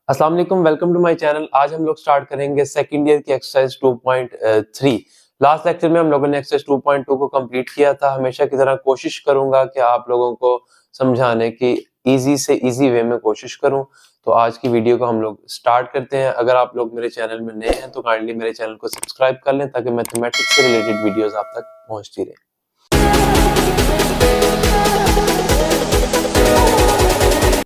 अस्सलाम वालेकुम, welcome to my channel. आज हम लोग स्टार्ट करेंगे सेकंड ईयर की एक्सरसाइज 2.3। लास्ट लेक्चर में हम लोगों ने एक्सरसाइज 2.2 को कंप्लीट किया था। हमेशा की तरह कोशिश करूंगा कि आप लोगों को समझाने की इजी से इजी वे में कोशिश करूं। तो आज की वीडियो को हम लोग स्टार्ट करते हैं। अगर आप लोग मेरे चैनल में नए हैं तो काइंडली मेरे चैनल को सब्सक्राइब कर लें ताकि मैथमेटिक्स से रिलेटेड वीडियोज आप तक पहुंचती रहे।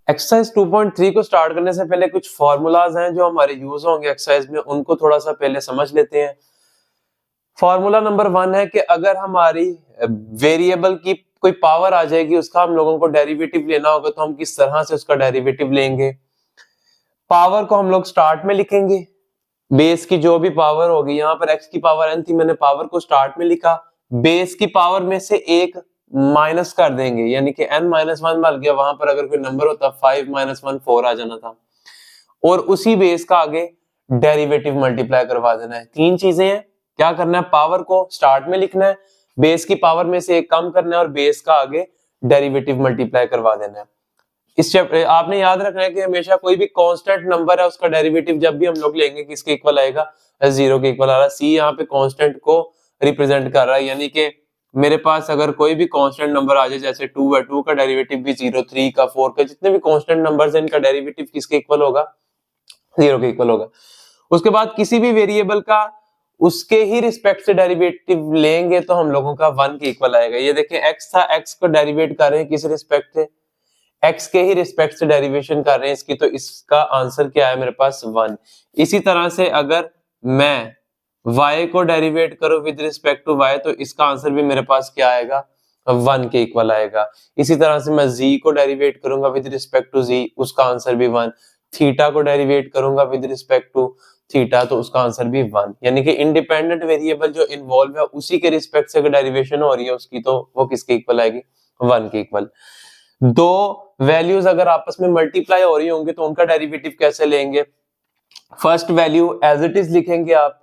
एक्सरसाइज 2.3 को स्टार्ट करने से पहले कुछ फॉर्मूलाज हैं जो हमारे यूज होंगे एक्सरसाइज में, उनको थोड़ा सा पहले समझ लेते हैं। फॉर्मूला नंबर 1 है कि अगर हमारी वेरिएबल की कोई पावर आ जाएगी, उसका हम लोगों को डेरिवेटिव लेना होगा, तो हम किस तरह से उसका डेरिवेटिव लेंगे। पावर को हम लोग स्टार्ट में लिखेंगे, बेस की जो भी पावर होगी, यहाँ पर x की पावर n थी, मैंने पावर को स्टार्ट में लिखा, बेस की पावर में से एक माइनस कर देंगे, यानी कि n-1 बन गया। वहां पर अगर कोई नंबर होता 5-1 4 आ जाना था, और उसी बेस का आगे डेरिवेटिव मल्टीप्लाई करवा देना है। तीन चीजें हैं, क्या करना है, पावर को स्टार्ट में लिखना है, बेस की पावर में से एक कम करना है, और बेस का आगे डेरिवेटिव मल्टीप्लाई करवा देना है। इस आपने याद रखना है कि हमेशा कोई भी कांस्टेंट नंबर है उसका डेरिवेटिव जब भी हम लोग लेंगे किसके इक्वल आएगा, 0 के इक्वल आ रहा है। सी यहाँ पे कांस्टेंट को रिप्रेजेंट कर रहा है, यानी कि मेरे पास अगर कोई भी कांस्टेंट नंबर आ जाए, जैसे 2 है, 2 का डेरिवेटिव भी 0, 3 का, 4 का, जितने भी कांस्टेंट नंबर्स हैं इनका डेरिवेटिव किसके इक्वल होगा, 0 के इक्वल होगा। उसके बाद किसी भी वेरिएबल का उसके ही रिस्पेक्ट से डेरिवेटिव लेंगे तो हम लोगों का 1 के इक्वल आएगा। ये देखें, x था, x को डेरिवेट कर रहे हैं किस रिस्पेक्ट से, x के ही रिस्पेक्ट से डेरिवेशन कर रहे हैं इसकी, तो इसका आंसर क्या है मेरे पास 1। इसी तरह से अगर मैं y को डेरिवेट करूं विद रिस्पेक्ट टू y, तो इसका आंसर भी मेरे पास क्या आएगा, 1 के इक्वल आएगा। इसी तरह से मैं z को डेरिवेट करूंगा विद रिस्पेक्ट टू z, उसका आंसर भी 1। थीटा को डेरिवेट करूंगा विद रिस्पेक्ट टू थीटा, तो उसका आंसर भी 1। यानी कि इंडिपेंडेंट वेरिएबल जो इन्वॉल्व है उसी के रिस्पेक्ट से अगर डेरिवेशन हो रही है उसकी, तो वो किसके इक्वल आएगी, 1 के इक्वल। दो वैल्यूज अगर आपस में मल्टीप्लाई हो रही होंगे तो उनका डेरिवेटिव कैसे लेंगे, first value as it is लिखेंगे आप,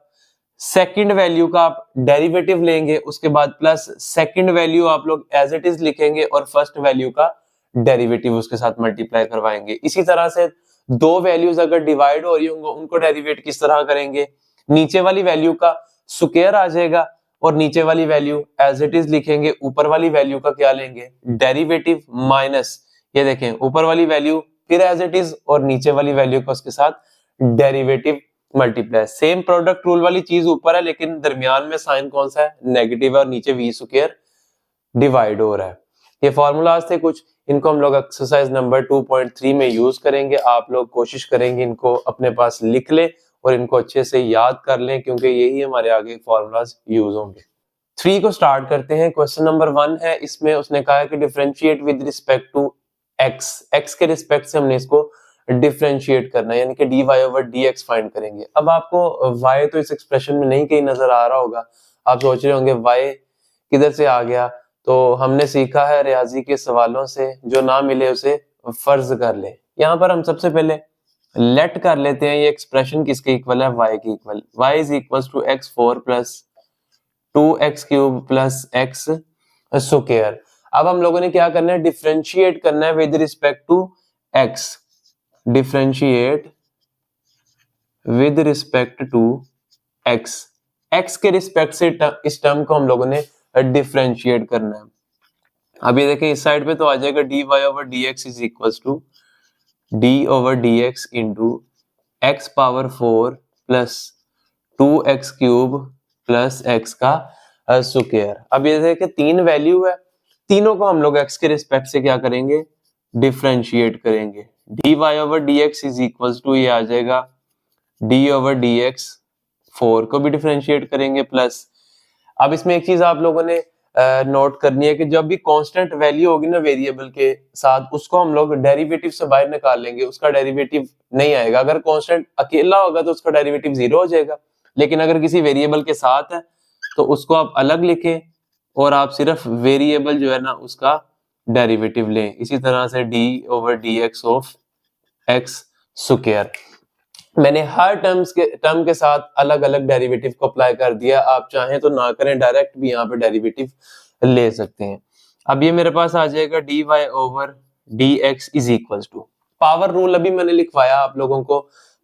सेकंड वैल्यू का आप डेरिवेटिव लेंगे, उसके बाद प्लस सेकंड वैल्यू आप लोग एज इट इज लिखेंगे और फर्स्ट वैल्यू का डेरिवेटिव उसके साथ मल्टीप्लाई करवाएंगे। इसी तरह से दो वैल्यूज अगर डिवाइड हो रही होंगे उनको डेरिवेट किस तरह करेंगे, नीचे वाली वैल्यू का स्क्वायर आ जाएगा और नीचे वाली वैल्यू एज इट इज लिखेंगे, ऊपर वाली वैल्यू का क्या लेंगे, डेरिवेटिव माइनस, ये देखें ऊपर वाली वैल्यू फिर एज इट इज और नीचे वाली वैल्यू का उसके साथ derivative multiply. Same product rule वाली चीज ऊपर है लेकिन दरमियान में साइन कौन सा है, नेगेटिव है, और नीचे वी स्क्वायर डिवाइड हो रहा है। ये फॉर्मूलाज थे कुछ, इनको हम लोग एक्सरसाइज नंबर 2.3 में यूज करेंगे। आप लोग कोशिश करेंगे इनको अपने पास लिख ले और इनको अच्छे से याद कर लें, क्योंकि यही हमारे आगे फॉर्मूलाज यूज होंगे। 3 को स्टार्ट करते हैं। क्वेश्चन नंबर 1 है, इसमें उसने कहा है कि differentiate with respect to x, x के रिस्पेक्ट से हमने इसको डिफरेंशिएट करना है, यानी कि dy ओवर dx फाइंड करेंगे। अब आपको y तो इस एक्सप्रेशन में नहीं कहीं नजर आ रहा होगा, आप सोच रहे होंगे y किधर से आ गया। तो हमने सीखा है रियाजी के सवालों से, जो ना मिले उसे फर्ज कर ले। यहाँ पर हम सबसे पहले लेट कर लेते हैं ये एक्सप्रेशन किसके इक्वल है, y के equal. y is equal to x4 plus 2x cube plus x square. अब हम लोगों ने क्या करना है, डिफरेंशिएट करना है with respect to x, differentiate with respect to x, x के रिस्पेक्ट से इस टर्म को हम लोगों ने डिफरेंशिएट करना है। अब ये देखें, इस साइड पे तो आ जाएगा dy over dx is equal to d over dx into x power 4 plus 2x cube plus x का स्क्वायर। अब ये देखें, तीन वैल्यू है, तीनों को हम लोग x के रिस्पेक्ट से क्या करेंगे, डिफरेंशिएट करेंगे। dy over dx is equal to ये आ जाएगा d ओवर dx, 4 को भी डिफरेंशिएट करेंगे प्लस। अब इसमें एक चीज आप लोगों ने नोट करनी है कि जब भी कांस्टेंट वैल्यू होगी ना वेरिएबल के साथ, उसको हम लोग डेरिवेटिव से बाहर निकाल लेंगे, उसका डेरिवेटिव नहीं आएगा। अगर कांस्टेंट अकेला होगा तो उसका डेरिवेटिव 0 हो जाएगा, लेकिन अगर किसी वेरिएबल के साथ है तो उसको आप अलग लिखें और आप सिर्फ वेरिएबल जो है ना उसका डेरिवेटिव लें। इसी तरह से d over dx of x square. मैंने हर टर्म के साथ अलग अलग डेरिवेटिव को अप्लाई कर दिया, आप चाहें तो ना करें, डायरेक्ट भी यहाँ पे डेरिवेटिव ले सकते हैं। अब ये मेरे पास आ जाएगा dy over dx is equal to, power rule अभी मैंने लिखवाया आप लोगों को।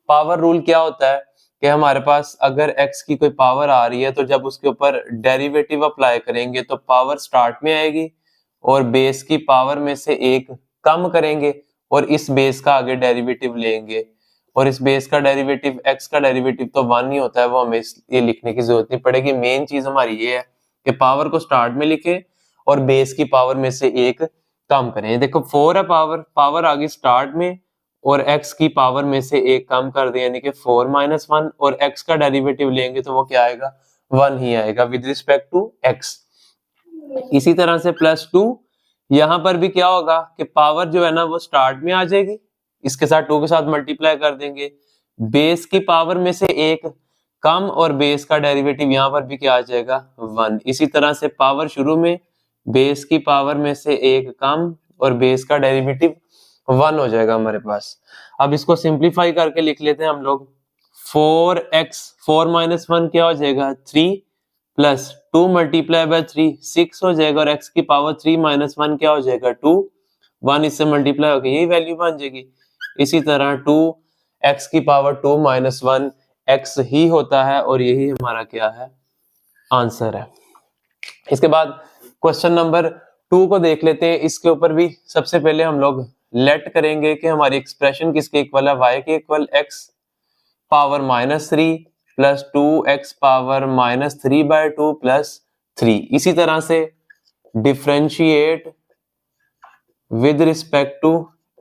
पावर रूल क्या होता है कि हमारे पास अगर x की कोई पावर आ रही है तो जब उसके ऊपर डेरिवेटिव अप्लाई करेंगे तो पावर स्टार्ट में आएगी और बेस की पावर में से एक कम करेंगे और इस बेस का आगे डेरिवेटिव लेंगे, और इस बेस का डेरिवेटिव x का डेरिवेटिव तो 1 ही होता है, वो हमें ये लिखने की जरूरत नहीं पड़ेगी। मेन चीज हमारी ये है कि पावर को स्टार्ट में लिखे और बेस की पावर में से एक कम करें। देखो 4 है पावर आ गई स्टार्ट में और x की पावर में से एक कम कर दें, यानी कि 4 - 1, और x का डेरिवेटिव लेंगे तो वो क्या आएगा, 1 ही आएगा विद रिस्पेक्ट टू x। इसी तरह से +2, यहां पर भी क्या होगा कि पावर जो है ना वो स्टार्ट में आ जाएगी, इसके साथ 2 के साथ मल्टीप्लाई कर देंगे, बेस की पावर में से एक कम और बेस का डेरिवेटिव यहां पर भी क्या आ जाएगा, 1। इसी तरह से पावर शुरू में, बेस की पावर में से एक कम और बेस का डेरिवेटिव 1 हो जाएगा हमारे पास। अब इसको सिंप्लीफाई करके लिख लेते हैं हम लोग। 4x 4 - 1 क्या हो जाएगा, 3 प्लस 2 मल्टीप्लाई बाय 3 6 हो जाएगा, और x की पावर 3 - 1 क्या हो जाएगा, 2। 1 इससे मल्टीप्लाई होकर यही वैल्यू बन जाएगी। इसी तरह 2x की पावर 2 - 1 x ही होता है, और यही हमारा क्या है, आंसर है। इसके बाद क्वेश्चन नंबर 2 को देख लेते हैं। इसके ऊपर भी सबसे पहले हम लोग लेट करेंगे कि हमारी एक्सप्रेशन किसके इक्वल है, y के equal, x power -3 plus 2x power -3/2 plus 3। इसी तरह से differentiate with respect to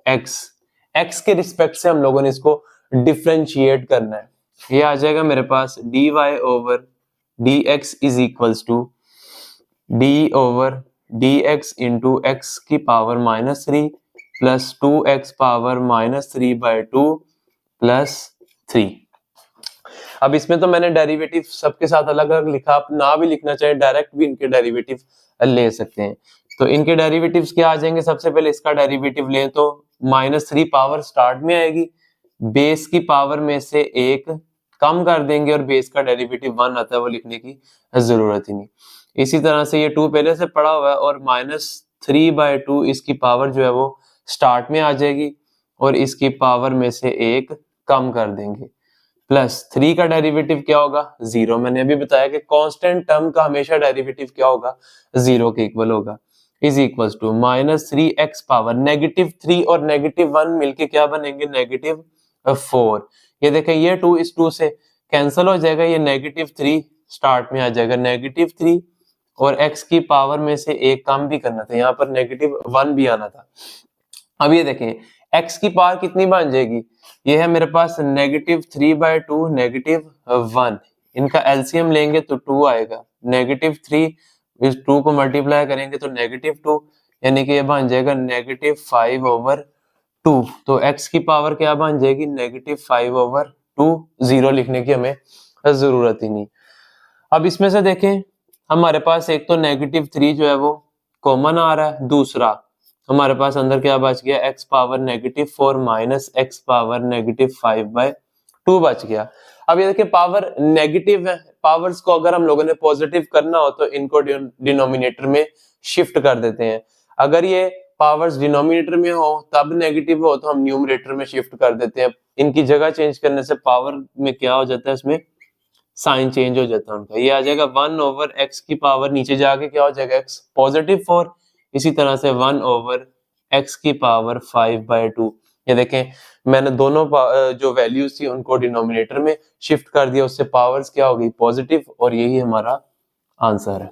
x के रिस्पेक्ट से हम लोगों ने इसको डिफरेंशिएट करना है। ये आ जाएगा मेरे पास dy over dx is equals to d over dx into x की power -3 plus 2x power -3/2 plus 3। अब इसमें तो मैंने डेरिवेटिव सबके साथ अलग अलग लिखा, आप ना भी लिखना चाहे डायरेक्ट भी इनके डेरिवेटिव ले सकते हैं। तो इनके डेरिवेटिव्स क्या आ जाएंगे, सबसे पहले इसका डेरिवेटिव लें तो -3 पावर स्टार्ट में आएगी, बेस की पावर में से एक कम कर देंगे और बेस का डेरिवेटिव 1 आता है, वो लिखने की जरूरत ही नहीं। इसी तरह से ये 2 पहले से पड़ा हुआ है और -3/2 इसकी पावर जो है वो स्टार्ट में आ जाएगी और इसकी पावर में से एक कम कर देंगे, प्लस 3 का डेरिवेटिव क्या होगा, 0। मैंने अभी बताया कि कांस्टेंट टर्म का हमेशा डेरिवेटिव क्या होगा, 0 के इक्वल होगा, is equals to -3x power -3 और -1 मिलके क्या बनेंगे, -4। ये देखें ये 2 इस 2 से कैंसिल हो जाएगा, ये -3 स्टार्ट में आ जाएगा, -3 और x की पावर में से एक कम भी करना था, यहाँ पर -1 भी आना था। अब ये देखें x की पावर कितनी बन जाएगी, ये है मेरे पास -3/2 -1, इनका एलसीएम लेंगे तो 2 आएगा, -3 इस 2 को मल्टीप्लाई करेंगे तो -2, यानी कि ये बन जाएगा -5/2। तो x की पावर क्या बन जाएगी, -5/2। 0 लिखने की हमें जरूरत ही नहीं। अब इसमें से देखें हमारे पास एक तो -3 जो है वो कॉमन आ रहा है, दूसरा हमारे पास अंदर क्या बच गया, x power -4 minus x power -5/2 बच गया। अब ये देखिए पावर नेगेटिव है, पावर्स को अगर हम लोगों ने पॉजिटिव करना हो तो इनको डिनोमिनेटर में शिफ्ट कर देते हैं। अगर ये पावर्स डिनोमिनेटर में हो तब नेगेटिव हो तो हम न्यूमरेटर में शिफ्ट कर देते हैं। इनकी जगह चेंज करने से पावर में क्या हो जाता है, इसमें साइन चेंज हो जाता है उनका। ये आ जाएगा 1/x की पावर, नीचे जाके क्या हो जाएगा x +4, इसी तरह से 1/x की पावर 5/2। ये देखें मैंने दोनों जो वैल्यूज थी उनको डिनोमिनेटर में शिफ्ट कर दिया, उससे पावर्स क्या हो गई, पॉजिटिव, और यही हमारा आंसर है।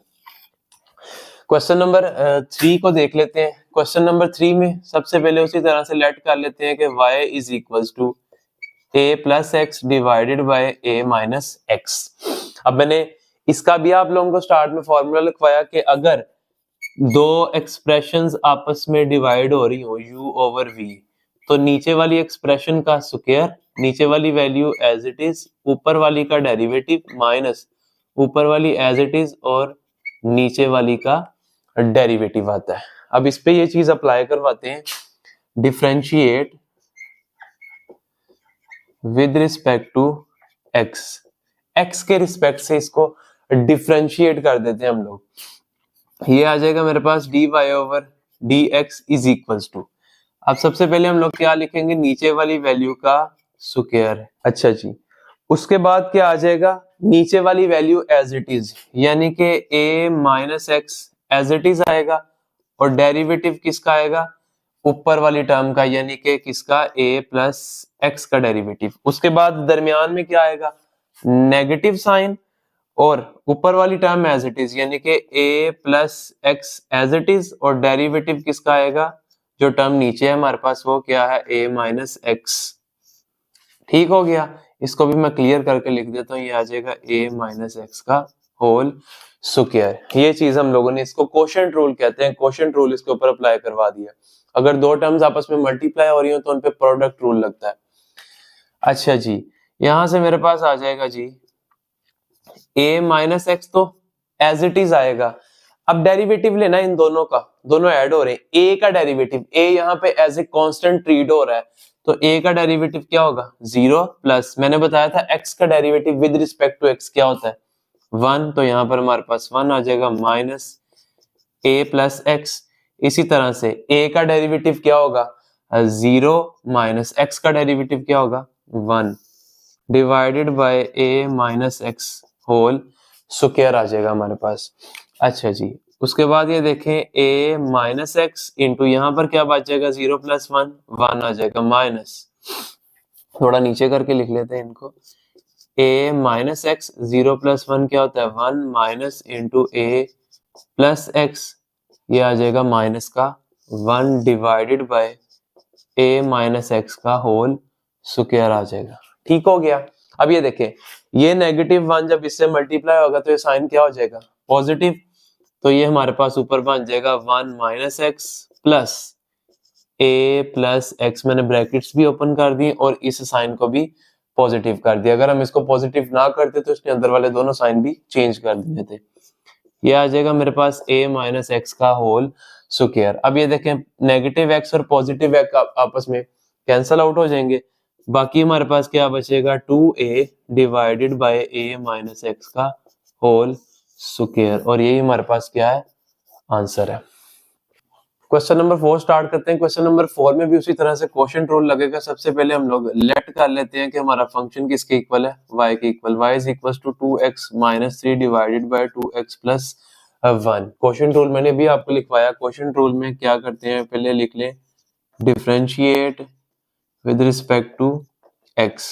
क्वेश्चन नंबर 3 को देख लेते हैं। क्वेश्चन नंबर 3 में सबसे पहले उसी तरह से लेट कर लेते हैं कि y is equals to a plus x divided by a minus x. अब मैंने इसका भी आप लोगों को स्टार्ट में फॉर्मूला लिखवाया कि अगर दो एक्सप्रेशंस आपस में डिवाइड हो रही हो u ओवर v, तो नीचे वाली एक्सप्रेशन का स्क्वायर, नीचे वाली वैल्यू एज इट इज, ऊपर वाली का डेरिवेटिव माइनस ऊपर वाली एज इट इज और नीचे वाली का डेरिवेटिव आता है। अब इस पे ये चीज अप्लाई करवाते हैं, differentiate with respect to x, x के रिस्पेक्ट से इसको डिफरेंशिएट कर देते हैं हम लोग। ये आ जाएगा मेरे पास dy over dx is equals to, अब सबसे पहले हम लोग क्या लिखेंगे, नीचे वाली वैल्यू का स्क्वायर। अच्छा जी, उसके बाद क्या आ जाएगा, नीचे वाली वैल्यू एज इट इज, यानी कि a minus x as it is आएगा, और डेरिवेटिव किसका आएगा, ऊपर वाली टर्म का, यानी कि किसका, a प्लस एक्स का डेरिवेटिव। उसके बाद दरमियान में क्या आएगा, नेगेटिव साइन, और ऊपर वाली टर्म एज इट इज, यानी कि a plus x as it is, और डेरिवेटिव किसका आएगा, जो टर्म नीचे है हमारे पास वो क्या है, a माइनस एक्स। ठीक हो गया, इसको भी मैं क्लियर करके लिख देता हूँ, ये आ जाएगा a माइनस एक्स का होल स्क्वायर। ये चीज हम लोगों ने, इसको कोशेंट रूल कहते हैं, कोशेंट रूल इसके ऊपर अप्लाई करवा दिया। अगर दो टर्म्स आपस में मल्टीप्लाई हो रही हो तो उनपे प्रोडक्ट रूल लगता है। अच्छा जी, यहां से मेरे पास आ जाएगा जी a माइनस एक्स, तो एज इट इज आएगा। अब डेरिवेटिव लेना इन दोनों का, दोनों ऐड हो रहे हैं, a का डेरिवेटिव, a यहाँ पे एज ए कांस्टेंट ट्रीट हो रहा है, तो a का डेरिवेटिव क्या होगा, 0 प्लस, मैंने बताया था x का derivative with respect to x क्या होता है, 1, तो यहाँ पर हमारे पास 1 आ जाएगा, माइनस a प्लस एक्स। इसी तरह से a का डेरिवेटिव क्या होगा, 0 माइनस x का डेरिवेटिव क्या होगा, 1 divided by a minus x whole square आ जाएगा हमारे पास। अच्छा जी, उसके बाद ये देखें a माइनस एक्स इंटू यहाँ पर क्या बच जाएगा, 0 प्लस 1, 1 आ जाएगा, माइनस, थोड़ा नीचे करके लिख लेते हैं इनको, a माइनस एक्स, 0 प्लस 1 क्या होता है, 1 minus into a plus x, ये आ जाएगा माइनस का 1 divided by a minus x का होल स्क्वायर आ जाएगा। ठीक हो गया। अब ये देखें, ये -1 जब इससे मल्टीप्लाई होगा तो ये साइन क्या हो जाएगा, पॉजिटिव, तो ये हमारे पास ऊपर बन जाएगा 1 minus x plus a plus x, मैंने ब्रैकेट्स भी ओपन कर दी और इस साइन को भी पॉजिटिव कर दिया। अगर हम इसको पॉजिटिव ना करते तो इसके अंदर वाले दोनों साइन भी चेंज कर दिए थे। ये आ जाएगा मेरे पास a माइनस एक्स का होल स्क्वायर। अब ये देखें, नेगेटिव एक्स और पॉजिटिव एक्स आपस में कैंसल आउट हो जाएंगे, बाकी हमारे पास क्या बचेगा, 2a divided by a minus x का होल स्क्वायर, और यही हमारे पास क्या है, आंसर है। क्वेश्चन नंबर 4 स्टार्ट करते हैं। क्वेश्चन नंबर 4 में भी उसी तरह से क्वोशिएंट रूल लगेगा। सबसे पहले हम लोग लेट कर लेते हैं कि हमारा फंक्शन किसके इक्वल है, y के equal, y is equal to 2x minus 3 divided by 2x plus 1। Quotient rule मैंने भी आपको लिखवाया। क्वोशिएंट रूल में क्या करते हैं, पहले लिख लें differentiate with respect to x,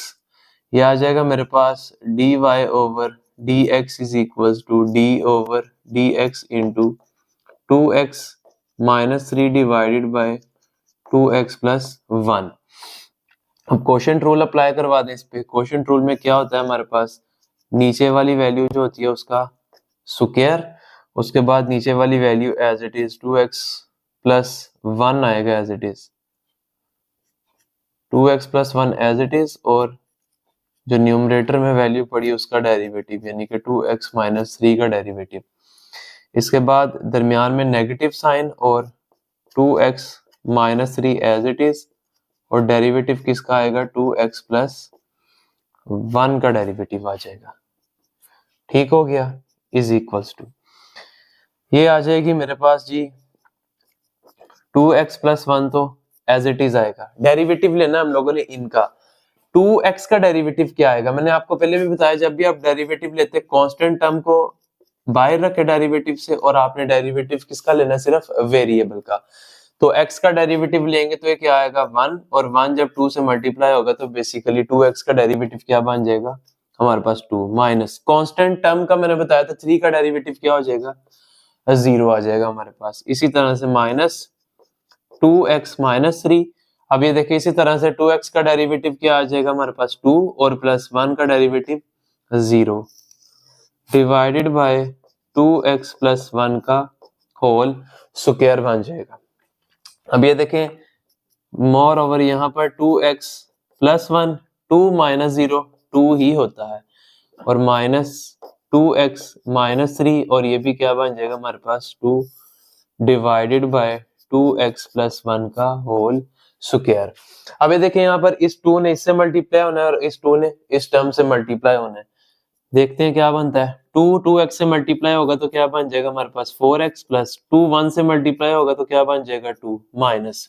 ये आ जाएगा मेरे पास dy over dx is equal to d over dx into 2x minus 3 divided by 2x plus 1। अब क्वोशिएंट रूल अप्लाई करवा दें इस पे। क्वोशिएंट रूल में क्या होता है हमारे पास, नीचे वाली वैल्यू जो होती है उसका स्क्वायर, उसके बाद नीचे वाली value as it is 2x plus 1 आएगा, as it is 2x plus 1 as it is, और जो न्यूमरेटर में वैल्यू पड़ी उसका डेरिवेटिव, यानी कि 2x माइनस 3 का डेरिवेटिव। इसके बाद दरमियान में नेगेटिव साइन और 2x minus 3 as it is, और डेरिवेटिव किसका आएगा, 2x प्लस 1 का डेरिवेटिव आ जाएगा। ठीक हो गया, इज इक्वल्स टू, ये आ जाएगी मेरे पास जी 2x प्लस 1, तो एज इट इज आएगा। डेरिवेटिव लेना हम लोगों ने इनका, 2x का डेरिवेटिव क्या आएगा, मैंने आपको पहले भी बताया, जब भी आप डेरिवेटिव लेते हैं कांस्टेंट टर्म को बाहर रखे डेरिवेटिव से, और आपने डेरिवेटिव किसका लेना है, सिर्फ वेरिएबल का। तो x का डेरिवेटिव लेंगे तो ये क्या आएगा, 1, और 1 जब 2 से मल्टीप्लाई होगा तो बेसिकली 2x का डेरिवेटिव क्या बन जाएगा हमारे पास, 2 माइनस कांस्टेंट टर्म का मैंने बताया था 3 का डेरिवेटिव क्या हो जाएगा, 0 आ जाएगा हमारे पास। इसी तरह से माइनस 2x माइनस 3। अब ये देखिए, इसी तरह से 2x का डेरिवेटिव क्या आ जाएगा हमारे पास, 2, और प्लस 1 का derivative 0 divided by 2x plus 1 का होल स्क्वायर बन जाएगा। अब ये देखें, मोर ओवर यहाँ पर 2x प्लस 1, 2 माइनस 0 2 ही होता है, और माइनस 2x माइनस 3, और ये भी क्या बन जाएगा हमारे पास, 2 डिवाइडेड बाय 2x प्लस 1 का होल स्क्वायर। अब ये देखें, यहाँ पर इस 2 ने इससे मल्टीप्लाई होना है और इस 2 ने इस टर्म से मल्टीप्लाई होना है। देखते हैं क्या बनता है, 2x से मल्टीप्लाई होगा तो क्या बन जाएगा हमारे पास 4x, प्लस 2 1 से मल्टीप्लाई होगा तो क्या बन जाएगा 2 माइनस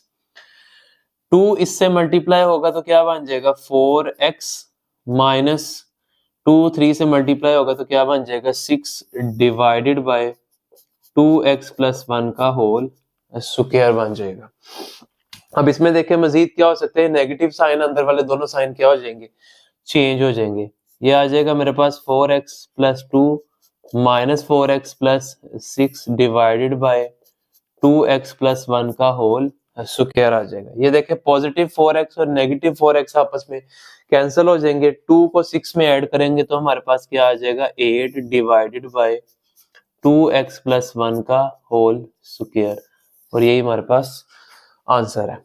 2 इससे मल्टीप्लाई होगा तो क्या बन जाएगा 4x माइनस 2 3 से मल्टीप्लाई होगा तो क्या बन जाएगा 6 डिवाइडेड बाय 2x प्लस 1 का होल स्क्वायर बन जाएगा। अब इसमें देखें मजीद क्या हो सकते हैं, नेगेटिव साइन अंदर वाले दोनों साइन क्या हो जाएंगे, चेंज हो जाएंगे। ये आ जाएगा मेरे पास 4x plus 2 minus 4x plus 6 divided by 2x plus 1 का होल स्क्वायर आ जाएगा। ये देखें पॉजिटिव 4x और नेगेटिव 4x आपस में कैंसिल हो जाएंगे। 2 को 6 में ऐड करेंगे तो हमारे पास क्या आ जाएगा 8 डिवाइडेड बाय 2x प्लस 1 का होल स्क्वायर, और यही हमारे पास आंसर है।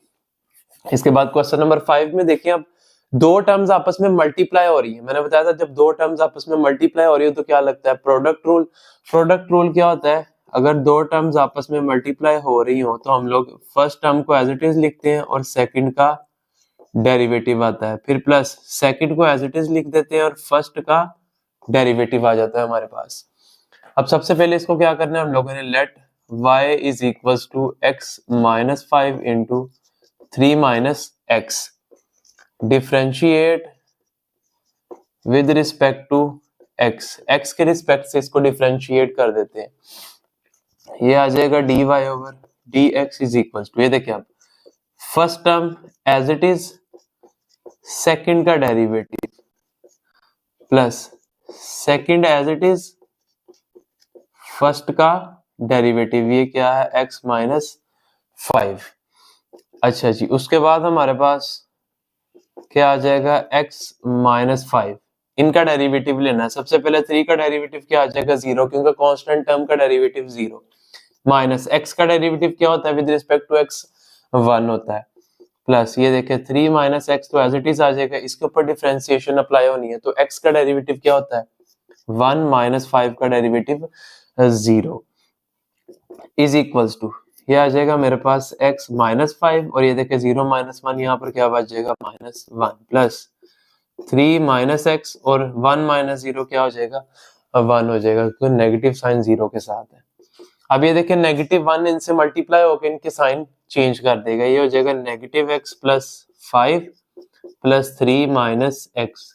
इसके बाद क्वेश्चन नंबर 5 में देखिए, अब दो टर्म्स आपस में मल्टीप्लाई हो रही है। मैंने बताया था जब दो टर्म्स आपस में मल्टीप्लाई हो रही है तो क्या लगता है, प्रोडक्ट रूल। प्रोडक्ट रूल क्या होता है, अगर दो टर्म्स आपस में मल्टीप्लाई हो रही हो तो हम लोग फर्स्ट टर्म को एज इट इज लिखते हैं और सेकंड का डेरिवेटिव आता है, फिर प्लस सेकंड को एज इट इज लिख देते हैं और फर्स्ट का डेरिवेटिव आ जाता है हमारे पास। अब सबसे पहले इसको क्या करना है हम लोगों ने, let y is equals to x minus 5 into 3 minus x, differentiate with respect to x के रिस्पेक्ट से इसको डिफरेंशिएट कर देते हैं। ये आ जाएगा dy over dx is equals to, ये देखिए आप first term as it is, second का derivative plus second as it is, first का डेरिवेटिव, ये क्या है x माइनस 5। अच्छा जी, उसके बाद हमारे पास क्या आ जाएगा x माइनस 5, इनका डेरिवेटिव लेना है। सबसे पहले 3 का डेरिवेटिव क्या आ जाएगा 0, क्योंकि कांस्टेंट टर्म का डेरिवेटिव 0, माइनस x का डेरिवेटिव क्या होता है विद रिस्पेक्ट टू x 1 होता है, प्लस ये देखिए 3 माइनस x तो एज इट इज आ जाएगा, इसके ऊपर डिफरेंशिएशन अप्लाई होनी है तो x का डेरिवेटिव क्या होता है 1 माइनस 5 का डेरिवेटिव 0 इज इक्वल्स टू, ये आ जाएगा मेरे पास x माइनस 5 और ये देखिए 0 माइनस 1, यहाँ पर क्या बच जाएगा माइनस 1, प्लस 3 माइनस x और 1 माइनस 0 क्या हो जाएगा 1 हो जाएगा, क्योंकि नेगेटिव साइन 0 के साथ है। अब ये देखिए नेगेटिव 1 इनसे मल्टीप्लाई होकर इनके साइन चेंज कर देगा, ये हो जाएगा negative x plus 5 plus 3 minus x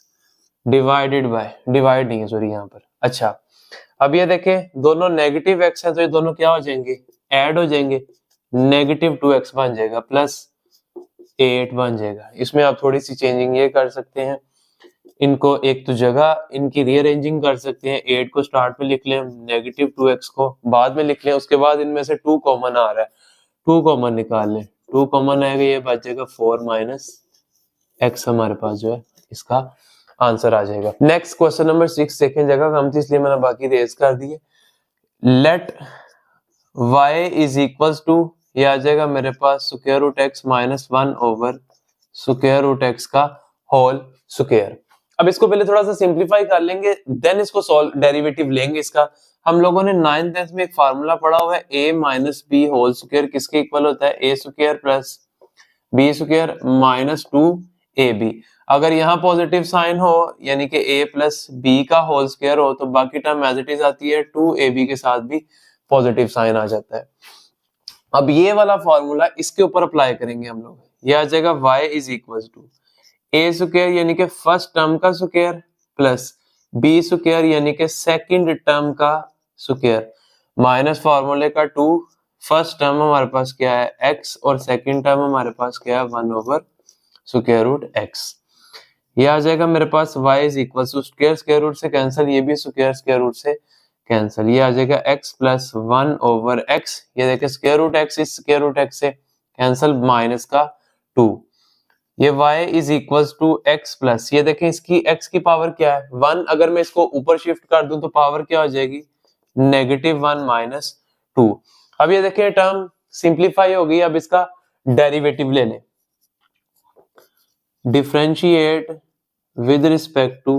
divided by, divide नहीं है सॉरी यहाँ पर। अच्छा, अब ये देखें दोनों नेगेटिव x है तो ये दोनों क्या हो जाएंगे, ऐड हो जाएंगे, नेगेटिव 2x बन जाएगा प्लस 8 बन जाएगा। इसमें आप थोड़ी सी चेंजिंग ये कर सकते हैं, इनको एक तो जगह इनकी रीअरेंजिंग कर सकते हैं, 8 को स्टार्ट में लिख लें, नेगेटिव 2x को बाद में लिख लें, उसके बाद इनमें से 2 कॉमन आ रहा है, 2 कॉमन निकाल लें, 2 कॉमन आएगा, ये बच जाएगा 4 माइनस x, हमारे पास जो है इसका आंसर आ जाएगा। नेक्स्ट क्वेश्चन नंबर 6 देखें, जगह कम थी इसलिए मैंने बाकी रेज कर दिए। Let y is equals to, ये आ जाएगा मेरे पास square root x minus 1 over square root x का होल स्क्वायर। अब इसको पहले थोड़ा सा सिंप्लीफाई कर लेंगे, देन इसको सॉल्व डेरिवेटिव लेंगे इसका। हम लोगों ने 9th 10th में एक फार्मूला पढ़ा हुआ है a minus B whole square किसके इक्वल होता है, a square plus b square minus 2ab। अगर यहाँ पॉजिटिव साइन हो यानी कि a प्लस बी का होल स्क्वायर हो तो बाकी टर्म एज इट इज आती है, 2ab के साथ भी पॉजिटिव साइन आ जाता है। अब ये वाला फॉर्मूला इसके ऊपर अप्लाई करेंगे हम लोग, ये आ जाएगा y is equal to a square यानी कि फर्स्ट टर्म का स्क्वायर प्लस b स्क्वायर यानी कि सेकंड टर्म का स्क्वायर माइनस फॉर्मूले का 2, फर्स्ट टर्म हमारे पास क्या है x और सेकंड टर्म हमारे पास क्या है 1 ओवर स्क्वायर रूट x। ये आ जाएगा मेरे पास y is equal to square root से कैंसिल, ये भी स्क्वायर रूट से कैंसिल, ये आ जाएगा x प्लस 1 ओवर x, ये देखिए स्क्वायर रूट x इस स्क्वायर रूट x से कैंसिल माइनस का 2, ये y is equal to x plus, ये देखें इसकी x की पावर क्या है 1, अगर मैं इसको ऊपर शिफ्ट कर दूं तो पावर क्या हो जाएगी नेगेटिव 1 माइनस 2। अब ये देखें टर्म सिंप्लीफाई हो गई, अब इसका डेरिवेटिव ले लें, differentiate with respect to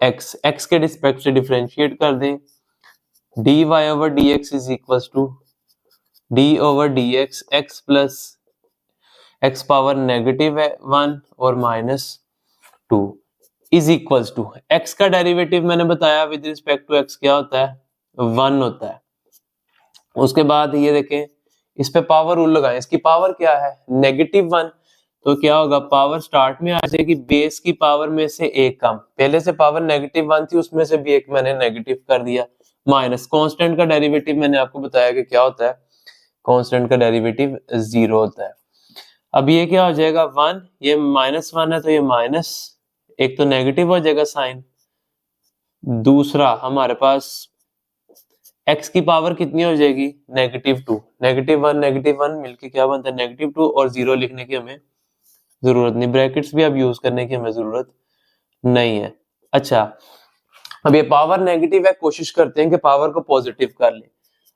x, x के रिस्पेक्ट से डिफरेंशिएट कर दें, dy over dx is equals to d over dx x plus x power negative है 1 और minus 2 is equals to, x का डेरिवेटिव मैंने बताया विद रिस्पेक्ट टू x क्या होता है 1 होता है। उसके बाद ये देखें इस पे पावर रूल लगाएं, इसकी पावर क्या है नेगेटिव 1, तो क्या होगा, पावर स्टार्ट में आ जाएगी, बेस की पावर में से एक कम, पहले से पावर -1 थी उसमें से भी एक मैंने नेगेटिव कर दिया, माइनस कांस्टेंट का डेरिवेटिव मैंने आपको बताया कि क्या होता है, कांस्टेंट का डेरिवेटिव 0 होता है। अब ये क्या हो जाएगा 1, ये -1 है तो ये माइनस, एक तो नेगेटिव हो जाएगा साइन, दूसरा हमारे पास x की पावर कितनी हो जाएगी, -2, -1 मिलके क्या बनता है, -2, और 0 लिखने की हमें जरूरत नहीं, ब्रैकेट्स भी अब यूज करने की हमें जरूरत नहीं है। अच्छा, अब ये पावर नेगेटिव है, कोशिश करते हैं कि पावर को पॉजिटिव कर ले।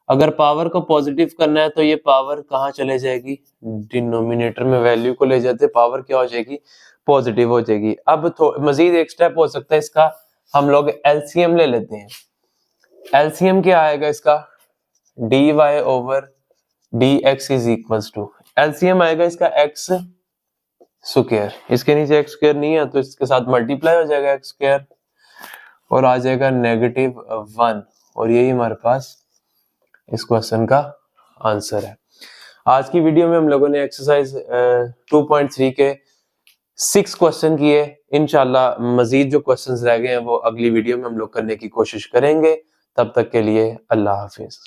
अगर पावर को पॉजिटिव करना है तो ये पावर कहाँ चले जाएगी, डिनोमिनेटर में वैल्यू को ले जाते, पावर क्या हो जाएगी, पॉजिटिव हो जाएगी। अब मजीद एक स्टेप हो सकता है इसका, हम लोग एलसीएम ले लेते हैं। एलसीएम क्या आएगा इसका, dy over dx is equals to, LCM आएगा इसका x स्क्वायर, इसके नीचे x स्क्वायर नहीं है तो इसके साथ मल्टीप्लाई हो जाएगा x स्क्वायर और आ जाएगा -1, और यही हमारे पास इस क्वेश्चन का आंसर है। आज की वीडियो में हम लोगों ने एक्सरसाइज 2.3 के 6 क्वेश्चन किए। इंशाल्लाह मजीद जो क्वेश्चंस रह गए हैं वो अगली वीडियो में हम लोग करने की कोशिश करेंगे। तब तक के लिए अल्लाह हाफिज।